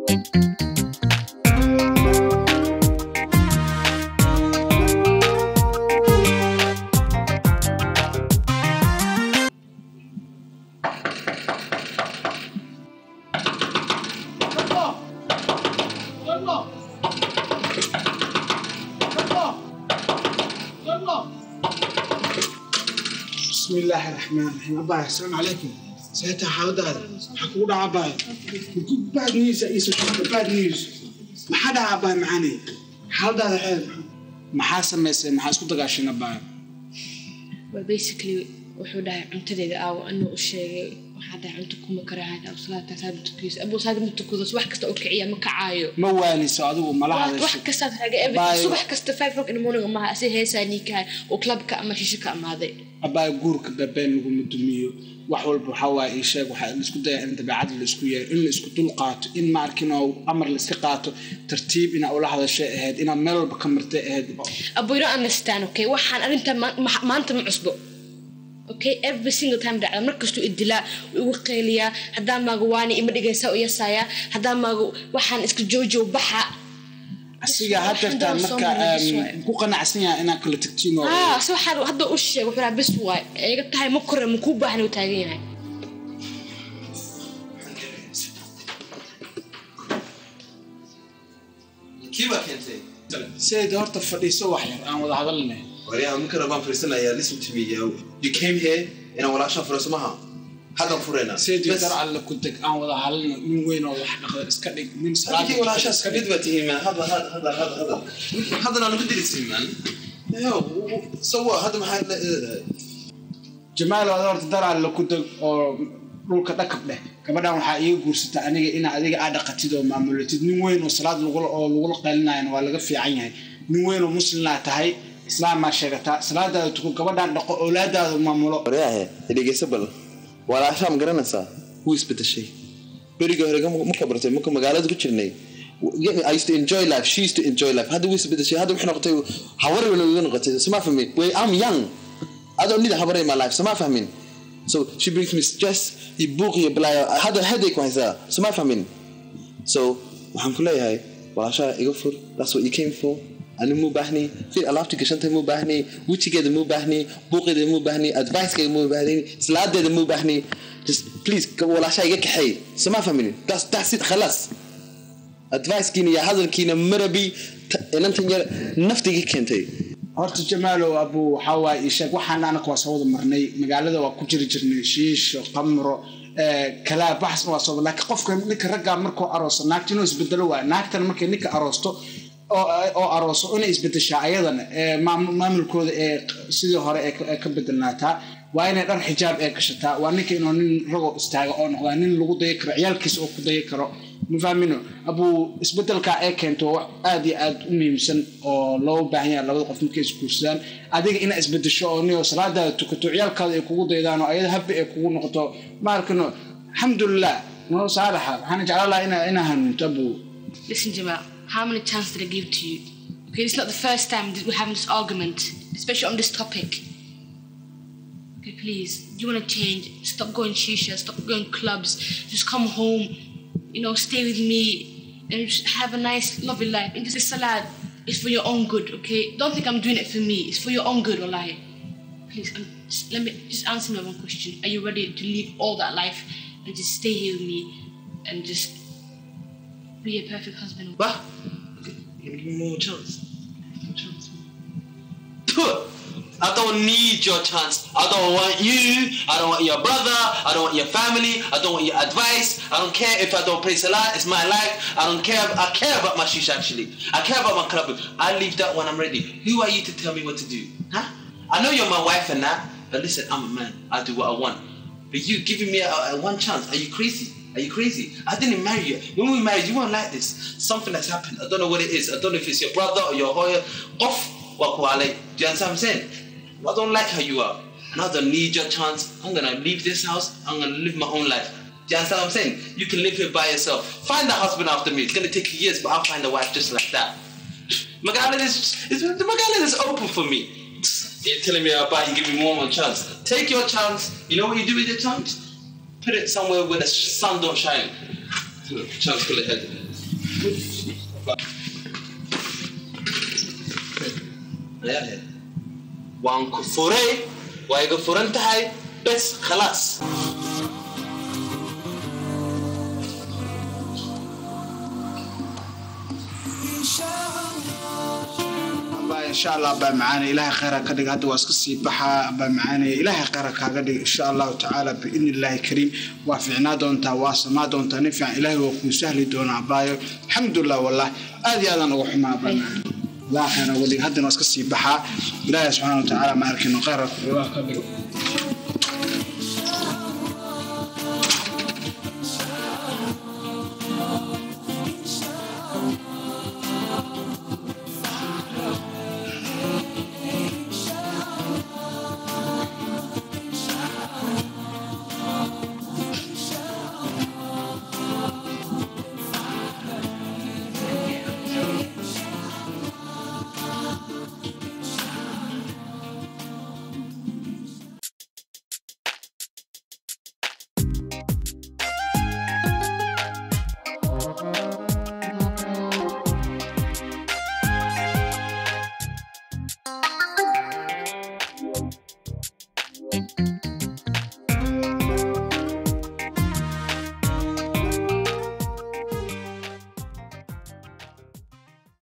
بسم الله الرحمن الرحيم. أبا السلام عليكم. سيتها حاضر هذا حكوا له عباي بعد نيس إيش بعد نيس ما حدا عباي معاني حاضر هذا حال ما حاسم يس ما حاسكو تقاشين أباي. Well basically وحده عمتدي أو إنه الشيء وحده عمتكم مكرهات أو صلاة ثابت كيس أبو صادق متكوز واحد كست أوكي مكعايو موالي سعدو ما له هذا واحد كست حاجة صبح كست 5 روك إنه مونو ما أسي هي سانيكا وكلب كأما شيء كأما هذا أبا جورك ببين لهم الدمية وحول بحوا إيشاء وحال نسكت ده أنت بعدل الإسكوية إن الإسكت القات إن ماركينه أمر الاستقاط ترتيب إن أول هذا الشيء هاد إن مل بكمرت هاد أبو يرى أنستان أوكي وحن أنت ما أنت معصبه okay every single time ده مركز تو إدلاء وقيليا هذا ما جواني إما دقيقة سوية سايا هذا ما وحن إسك جوجو بحا أسيجا هذا ترى كوكنا عسنيا أنا كل تكتينو سو حلو هذا وش وحنا بس واي قلت هاي مكرر مكوبة إحنا وتاجين هاي كيف كنتي؟ سيد هرت فريسة واحد أنا وضع ظلنا وريها ممكن أبان فريسنا يا listen to me you came here أنا ولا شاف فريسة معها هذا فرينا سيد يقدر على كنتك أنا وضع ظلنا من وين ولا إحنا إسكالي من سرعة ولا شاف سكبيت بتيجي ما هذا أنا بدي أسمع سوى هذا محل جمال هذا تدار على كنتك أو رول كتكب له كمان waxaa ii guursata aniga in adiga aad dhaqatid oo maamulatid nin weyn oo salaad lagu qeelinayo waa laga fiican yahay nin weyn oo muslim ah tahay islaam ma sheegata salaadaada tuko gabadhan dhaqo oolaadaada maamulo wariyah dhigeysa bal wala sham garanaysa wuu isbedeshay beriga hore ma kabartay ma magaalada ku jirnay I used to enjoy life she used to enjoy life hada wuu isbedeshay hada wixii noqotay hawar wala noqotay sama fahmin way I'm young I don't need a hawar in my life sama fahmin so she brings me stress يبوغي بلا هذا headache وهذا سمع فهمين so وحن كلها هاي والعشاء يغفر that's what you came for أنا مو بهني في ألعابتك عشان مو بهني وتشي كده مو بهني بوغي ده مو بهني advice كده مو بهني سلاد ده مو بهني just please والعشاء يجيك حي سمع فهمين that's it خلاص advice كيني يا هذا كينا مربي إن أنت نفتي كنتي horta jamaalo abu xawaa ishaag waxaan ana ku soo wada marnay magaalada waa ku jiri jirnay shiish qamro kala baxs waa soo laakiin qofka ninka ragga markuu arooso naagtino isbedelo waa naagtan markay ninka aroosto oo arooso inay isbedeshaa ayadana maamulkooda sidii hore ka bedelnaataa waa inay dhar xijaab gashataa waa ninka inuu nin rago istaaga oo noqda nin lagu dayo karo ciyaalkiisa oo ku dayo karo مفهمينه أبو إسبدل كأكنتو عادي عاد ميمسن أو لو بعيا لو قف مكيس كورسان عادي إنا إسبدل شو نيو سرادة تكتو عيال كذا يكون ضيدانو أيد هب يكون نقطة ما أركنه الحمد لله ما صالحة هنجعل الله إنا هنتبو. Listen Jamal, how many chances did I give to you? Okay, it's not the first time that we're having this argument, especially on this topic. Okay, please, do you want to change? Stop going shisha, stop going clubs, just come home. You know, stay with me and just have a nice, lovely life. And just a salad is for your own good, okay? Don't think I'm doing it for me. It's for your own good, wallahi. Please, let me just answer me one question. Are you ready to leave all that life and just stay here with me and just be a perfect husband? What? Give me more chance. More chance. I don't need your chance. I don't want you. I don't want your brother. I don't want your family. I don't want your advice. I don't care if I don't pray salah. It's my life. I don't care. I care about my shisha actually. I care about my club. I leave that when I'm ready. Who are you to tell me what to do? Huh? I know you're my wife and that, but listen, I'm a man. I do what I want. But you giving me a one chance. Are you crazy? Are you crazy? I didn't marry you. When we married, you weren't like this. Something that's happened. I don't know what it is. I don't know if it's your brother or your hoya. Off. Do you understand what I'm saying? I don't like how you are. And I don't need your chance. I'm going to leave this house. I'm going to live my own life. Do you understand what I'm saying? You can live here by yourself. Find a husband after me. It's going to take you years, but I'll find a wife just like that. Magala is open for me. You're telling me about you give me one more chance. Take your chance. You know what you do with your chance? Put it somewhere where the sun don't shine. Chance full ahead. وان كفوري ويغفر انت هاي بس خلاص إن شاء الله بمعاني إلهي خيرك كدق هذا واسكسي بحا بمعاني إلهي خيرك كدق إن شاء الله تعالى بإذن الله الكريم وافعنا دون تواصل ما دون تنفع إلهي وكون سهل دون عباية الحمد لله والله هذه هذا نروح ما بمعاني لا أنا ولي هذا واسكسي بحا إلهي سبحانه وتعالى ما أركن خيرك كدق Thank you.